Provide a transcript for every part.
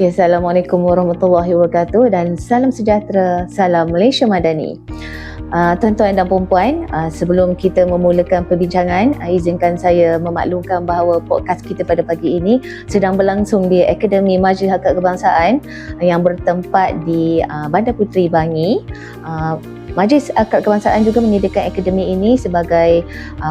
Okay, Assalamualaikum warahmatullahi wabarakatuh dan salam sejahtera, salam Malaysia Madani. Tuan-tuan dan puan-puan, sebelum kita memulakan perbincangan, izinkan saya memaklumkan bahawa podcast kita pada pagi ini sedang berlangsung di Akademi Majlis Hak Kebangsaan yang bertempat di Bandar Puteri Bangi. Majlis Akad Kebangsaan juga menyediakan akademi ini sebagai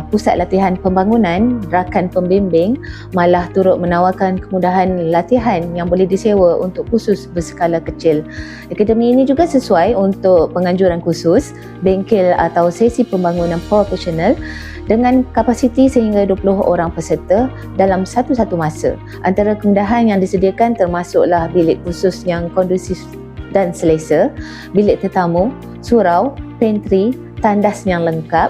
pusat latihan pembangunan, rakan pembimbing, malah turut menawarkan kemudahan latihan yang boleh disewa untuk khusus berskala kecil. Akademi ini juga sesuai untuk penganjuran khusus, bengkel atau sesi pembangunan profesional dengan kapasiti sehingga 20 orang peserta dalam satu-satu masa. Antara kemudahan yang disediakan termasuklah bilik khusus yang kondusif dan selesa, bilik tetamu, surau, pantry, tandas yang lengkap.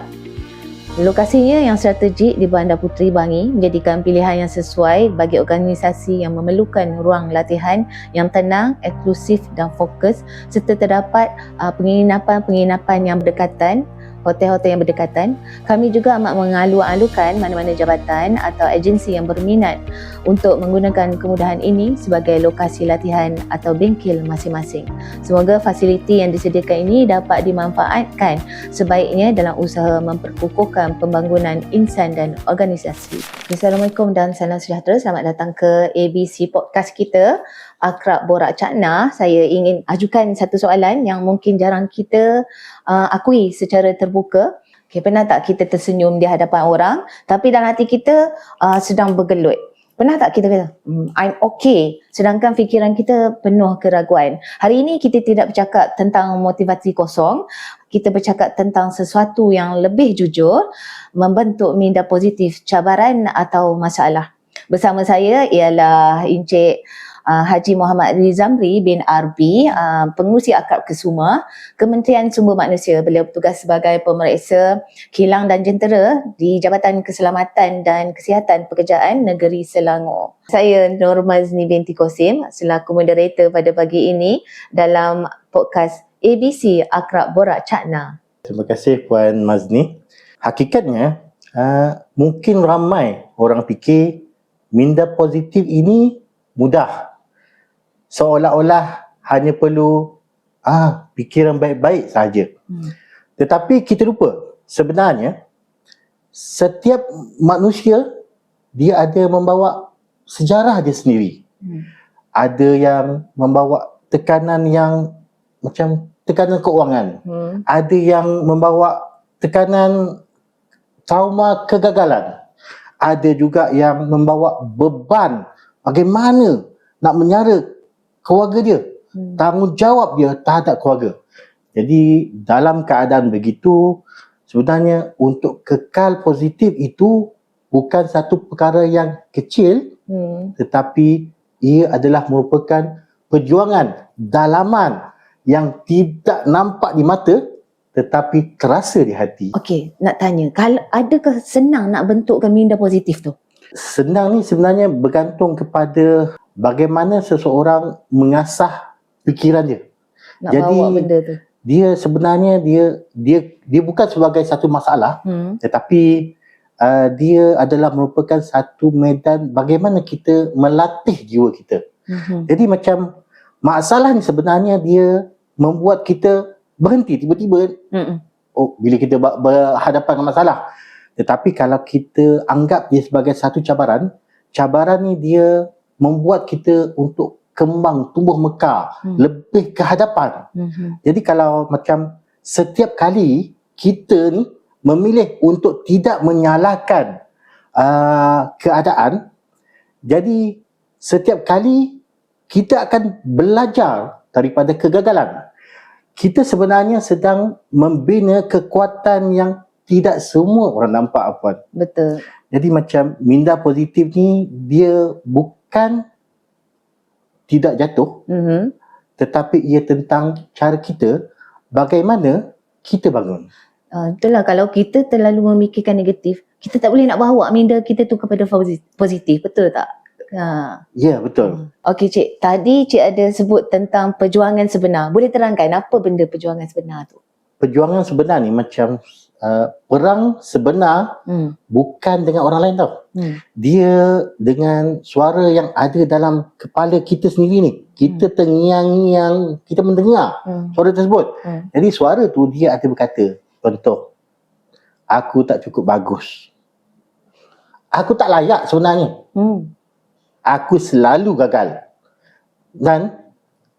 Lokasinya yang strategik di Bandar Puteri Bangi menjadikan pilihan yang sesuai bagi organisasi yang memerlukan ruang latihan yang tenang, eksklusif dan fokus, serta terdapat penginapan-penginapan yang berdekatan, hotel-hotel yang berdekatan. Kami juga amat mengalu-alukan mana-mana jabatan atau agensi yang berminat untuk menggunakan kemudahan ini sebagai lokasi latihan atau bengkel masing-masing. Semoga fasiliti yang disediakan ini dapat dimanfaatkan sebaiknya dalam usaha memperkukuhkan pembangunan insan dan organisasi. Assalamualaikum dan salam sejahtera. Selamat datang ke ABC Podcast kita, Akrab Borak Cakna. Saya ingin ajukan satu soalan yang mungkin jarang kita akui secara terbuka. Okay, pernah tak kita tersenyum di hadapan orang tapi dalam hati kita sedang bergelut? Pernah tak kita kata, I'm okay, sedangkan fikiran kita penuh keraguan? Hari ini kita tidak bercakap tentang motivasi kosong, kita bercakap tentang sesuatu yang lebih jujur, membentuk minda positif cabaran atau masalah. Bersama saya ialah Encik Haji Muhammad Rizamri bin Arbi, Pengurusi Akrab Kesuma, Kementerian Sumber Manusia. Beliau bertugas sebagai pemeriksa kilang dan jentera di Jabatan Keselamatan dan Kesihatan Pekerjaan Negeri Selangor. Saya Nur Mazni binti Kosim selaku moderator pada pagi ini dalam podcast ABC Akrab Borak Cakna. Terima kasih Puan Mazni. Hakikatnya mungkin ramai orang fikir minda positif ini mudah. Seolah-olah hanya perlu fikiran baik-baik saja. Tetapi kita lupa, sebenarnya setiap manusia dia ada membawa sejarah dia sendiri. Ada yang membawa tekanan yang macam tekanan keuangan. Ada yang membawa tekanan trauma kegagalan. Ada juga yang membawa beban bagaimana nak menyara keluarga dia, tanggungjawab dia terhadap keluarga. Jadi dalam keadaan begitu, sebenarnya untuk kekal positif itu bukan satu perkara yang kecil, tetapi ia adalah merupakan perjuangan dalaman yang tidak nampak di mata tetapi terasa di hati. Okey, nak tanya, kalau adakah senang nak bentukkan minda positif tu? Senang ni sebenarnya bergantung kepada bagaimana seseorang mengasah fikiran dia. Nak Jadi bawa benda tu? dia sebenarnya dia bukan sebagai satu masalah, tetapi dia adalah merupakan satu medan bagaimana kita melatih jiwa kita. Jadi macam masalah ni sebenarnya dia membuat kita berhenti tiba-tiba. Bila kita berhadapan dengan masalah. Tetapi kalau kita anggap dia sebagai satu cabaran ni dia membuat kita untuk kembang, tumbuh mekar, lebih ke hadapan. Jadi kalau macam setiap kali kita ni memilih untuk tidak menyalahkan keadaan, jadi setiap kali kita akan belajar daripada kegagalan. Kita sebenarnya sedang membina kekuatan yang tidak semua orang nampak, Puan. Betul. Jadi macam minda positif ni dia bukan tidak jatuh, tetapi ia tentang cara kita bagaimana kita bangun. Itulah, kalau kita terlalu memikirkan negatif, kita tak boleh nak bawa minda kita tu kepada positif, betul tak? Ya, betul. Okey Cik, tadi Cik ada sebut tentang perjuangan sebenar. Boleh terangkan apa benda perjuangan sebenar tu? Perjuangan sebenar ni macam perang sebenar bukan dengan orang lain tau. Dia dengan suara yang ada dalam kepala kita sendiri ni. Kita terngiang-ngiang, kita mendengar suara tersebut. Jadi suara tu dia ada berkata, contoh, aku tak cukup bagus. Aku tak layak sebenarnya. Aku selalu gagal. Dan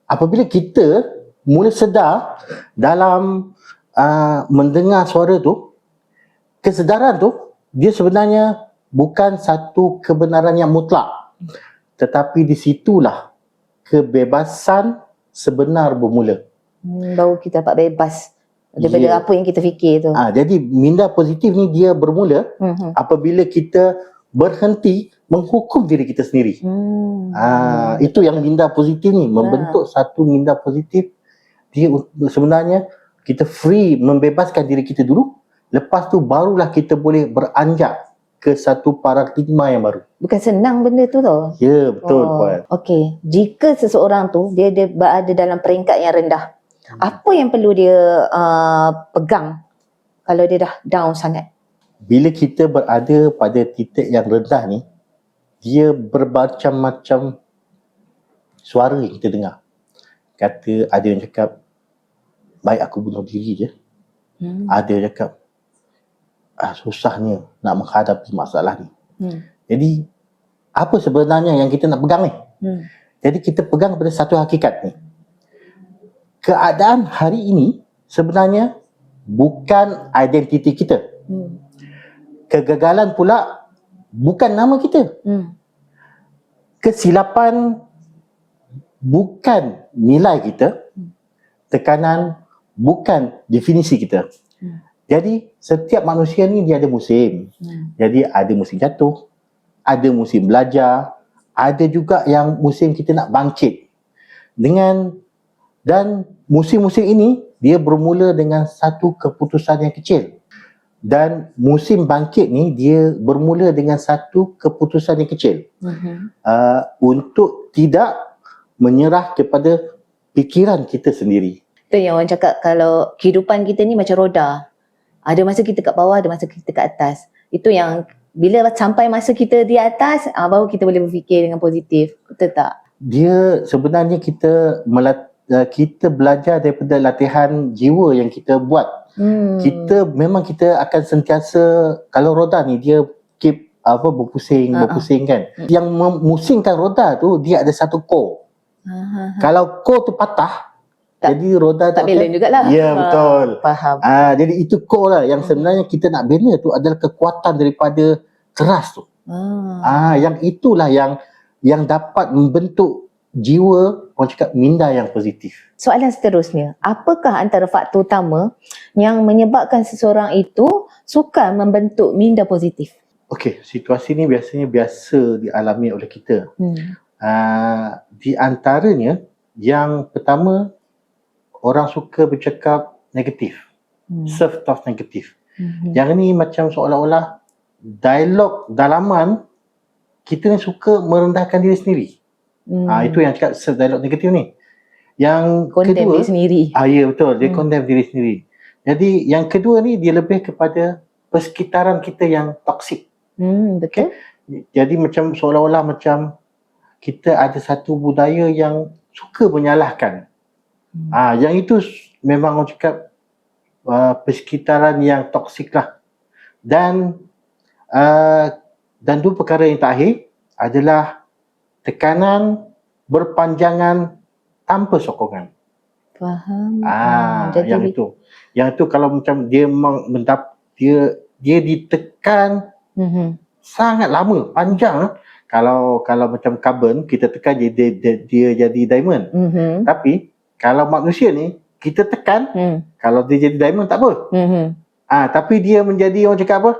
apabila kita mula sedar dalam mendengar suara tu, kesedaran tu dia sebenarnya bukan satu kebenaran yang mutlak, tetapi di situlah kebebasan sebenar bermula. Baru kita dapat bebas daripada apa yang kita fikir tu. Jadi minda positif ni dia bermula apabila kita berhenti menghukum diri kita sendiri. Itu yang minda positif ni, membentuk satu minda positif. Dia sebenarnya kita free, membebaskan diri kita dulu. Lepas tu barulah kita boleh beranjak ke satu paradigma yang baru. Bukan senang benda tu tau. Ya, betul Puan. Okey, jika seseorang tu dia berada dalam peringkat yang rendah, apa yang perlu dia pegang kalau dia dah down sangat? Bila kita berada pada titik yang rendah ni, dia bermacam-macam suara yang kita dengar. Kata ada yang cakap, baik aku bunuh diri je. Ada yang cakap, susahnya nak menghadapi masalah ni. Jadi apa sebenarnya yang kita nak pegang ni? Jadi kita pegang pada satu hakikat ni. Keadaan hari ini sebenarnya bukan identiti kita. Kegagalan pula bukan nama kita. Kesilapan bukan nilai kita. Tekanan bukan definisi kita. Jadi setiap manusia ni dia ada musim. Jadi ada musim jatuh, ada musim belajar, ada juga yang musim kita nak bangkit. Dan musim-musim ini dia bermula dengan satu keputusan yang kecil. Dan musim bangkit ni dia bermula dengan satu keputusan yang kecil. Untuk tidak menyerah kepada fikiran kita sendiri. Itu yang orang cakap, kalau kehidupan kita ni macam roda. Ada masa kita kat bawah, ada masa kita kat atas. Itu yang bila sampai masa kita di atas, baru kita boleh berfikir dengan positif. Betul tak? Dia sebenarnya kita belajar daripada latihan jiwa yang kita buat. Kita akan sentiasa, kalau roda ni dia keep berpusing kan. Yang memusingkan roda tu dia ada satu core. Kalau core tu patah, jadi roda tak balance jugalah. Ya, betul. Faham. Jadi itu core lah yang sebenarnya kita nak bina tu adalah kekuatan daripada keras tu. Yang itulah yang dapat membentuk jiwa, orang cakap minda yang positif. Soalan seterusnya, apakah antara faktor utama yang menyebabkan seseorang itu sukar membentuk minda positif? Okey, situasi ni biasa dialami oleh kita. Di antaranya, yang pertama, orang suka bercakap negatif. Self-talk negatif. Yang ni macam seolah-olah dialog dalaman kita ni suka merendahkan diri sendiri. Itu yang cakap self-dialog negatif ni. Yang condemn kedua, diri sendiri. Ya betul, dia condemn diri sendiri. Jadi yang kedua ni dia lebih kepada persekitaran kita yang toksik. Betul. Jadi macam seolah-olah macam kita ada satu budaya yang suka menyalahkan. Yang itu memang orang cakap persekitaran yang toksik lah. Dan dua perkara yang terakhir adalah tekanan berpanjangan tanpa sokongan. Faham. Yang itu kalau macam dia memang dia ditekan sangat lama, panjang. Kalau macam carbon kita tekan dia jadi diamond. Tapi kalau manusia ni kita tekan, kalau dia jadi diamond tak apa. Tapi dia menjadi, orang cakap apa,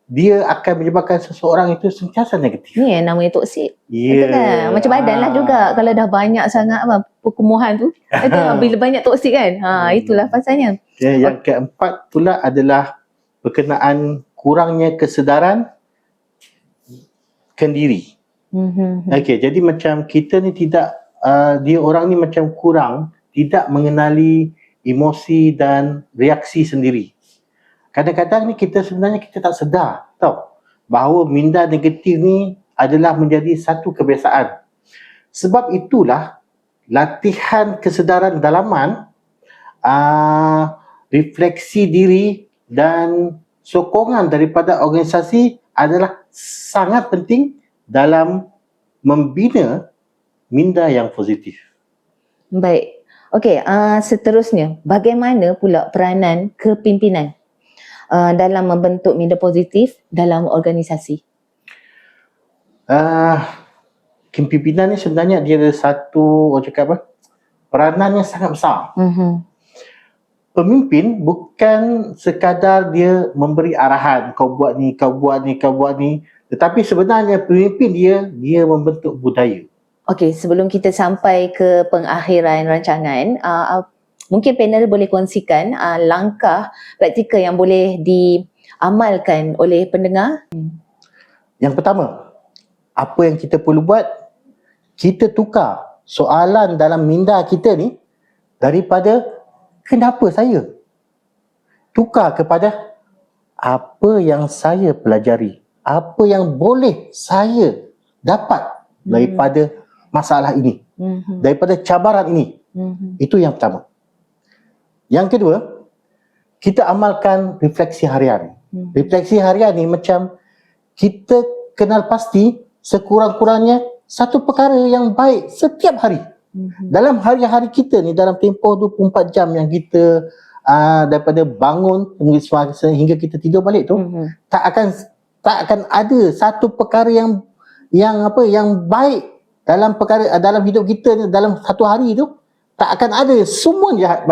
dia akan menyebabkan seseorang itu sentiasa negatif. Ni yang namanya toksik. Betul kan? Macam badan lah juga. Kalau dah banyak sangat perkumuhan tu, bila banyak toksik kan, itulah pasalnya. Yang keempat pula adalah berkenaan kurangnya kesedaran diri. Okey, jadi macam kita ni tidak, dia orang ni macam tidak mengenali emosi dan reaksi sendiri. kadang-kadang ni sebenarnya kita tak sedar tau bahawa minda negatif ni adalah menjadi satu kebiasaan. Sebab itulah latihan kesedaran dalaman, refleksi diri dan sokongan daripada organisasi adalah sangat penting dalam membina minda yang positif. Baik. Okey, seterusnya, bagaimana pula peranan kepimpinan dalam membentuk minda positif dalam organisasi? Kepimpinan ni sebenarnya dia ada satu, orang cakap apa, peranannya sangat besar. Pemimpin bukan sekadar dia memberi arahan, kau buat ni, kau buat ni, kau buat ni, tetapi sebenarnya pemimpin dia membentuk budaya. Okey, sebelum kita sampai ke pengakhiran rancangan, mungkin panel boleh kongsikan langkah praktikal yang boleh diamalkan oleh pendengar. Yang pertama, apa yang kita perlu buat, kita tukar soalan dalam minda kita ni daripada kenapa saya, tukar kepada apa yang saya pelajari, apa yang boleh saya dapat daripada masalah ini, daripada cabaran ini. Itu yang pertama. Yang kedua, kita amalkan refleksi harian. Refleksi harian ni macam kita kenal pasti sekurang-kurangnya satu perkara yang baik setiap hari. Dalam hari-hari kita ni, dalam tempoh 24 jam yang kita daripada bangun hingga kita tidur balik tu, tak akan ada satu perkara yang baik dalam hidup kita ni, dalam satu hari tu tak akan ada. Semua jahat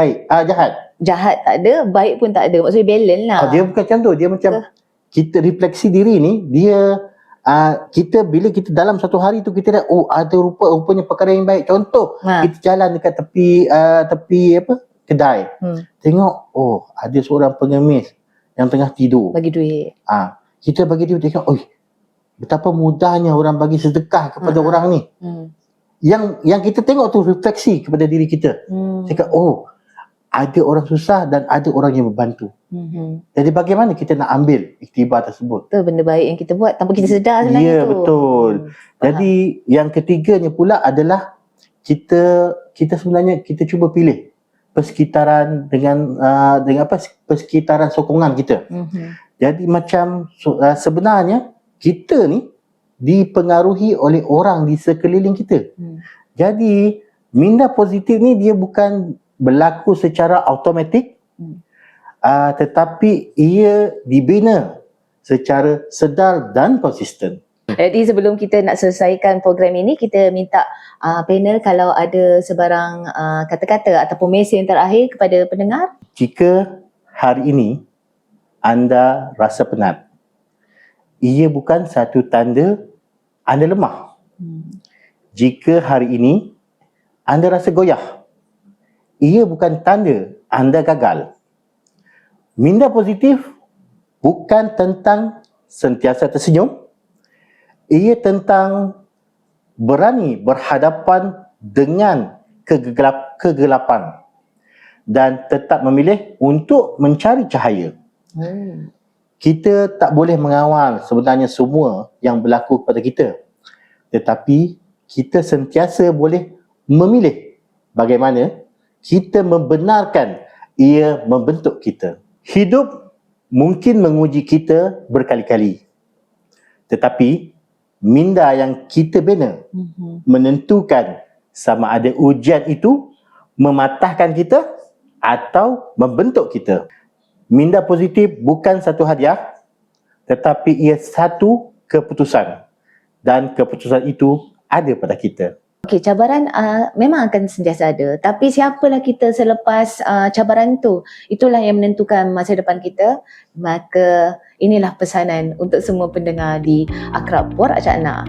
Tak ada, baik pun tak ada. Maksudnya balance lah. Dia bukan macam tu. Dia macam kita refleksi diri ni, kita bila kita dalam satu hari tu kita dah ada rupanya perkara yang baik. Contoh, kita jalan dekat tepi kedai. Tengok ada seorang pengemis yang tengah tidur. Bagi duit. Kita bagi dia tengok, betapa mudahnya orang bagi sedekah kepada orang ni. Yang kita tengok tu refleksi kepada diri kita. Cakap, ada orang susah dan ada orang yang membantu. Jadi bagaimana kita nak ambil iktibar tersebut? Itu benda baik yang kita buat tanpa kita sedar sebenarnya. Ya, betul. Jadi yang ketiganya pula adalah kita sebenarnya kita cuba pilih persekitaran dengan persekitaran sokongan kita. Jadi macam sebenarnya kita ni dipengaruhi oleh orang di sekeliling kita. Jadi minda positif ni dia bukan berlaku secara automatik, tetapi ia dibina secara sedar dan konsisten. Jadi sebelum kita nak selesaikan program ini, kita minta panel kalau ada sebarang kata-kata ataupun mesej yang terakhir kepada pendengar. Jika hari ini anda rasa penat, ia bukan satu tanda anda lemah. Jika hari ini anda rasa goyah, ia bukan tanda anda gagal. Minda positif bukan tentang sentiasa tersenyum. Ia tentang berani berhadapan dengan kegelapan dan tetap memilih untuk mencari cahaya. Kita tak boleh mengawal sebenarnya semua yang berlaku kepada kita, tetapi kita sentiasa boleh memilih bagaimana kita membenarkan ia membentuk kita. Hidup mungkin menguji kita berkali-kali, tetapi minda yang kita bina menentukan sama ada ujian itu mematahkan kita atau membentuk kita. Minda positif bukan satu hadiah, tetapi ia satu keputusan, dan keputusan itu ada pada kita. Okey, cabaran memang akan sentiasa ada, tapi siapalah kita selepas cabaran tu, itulah yang menentukan masa depan kita. Maka inilah pesanan untuk semua pendengar di Akrab Borak Cak Nak.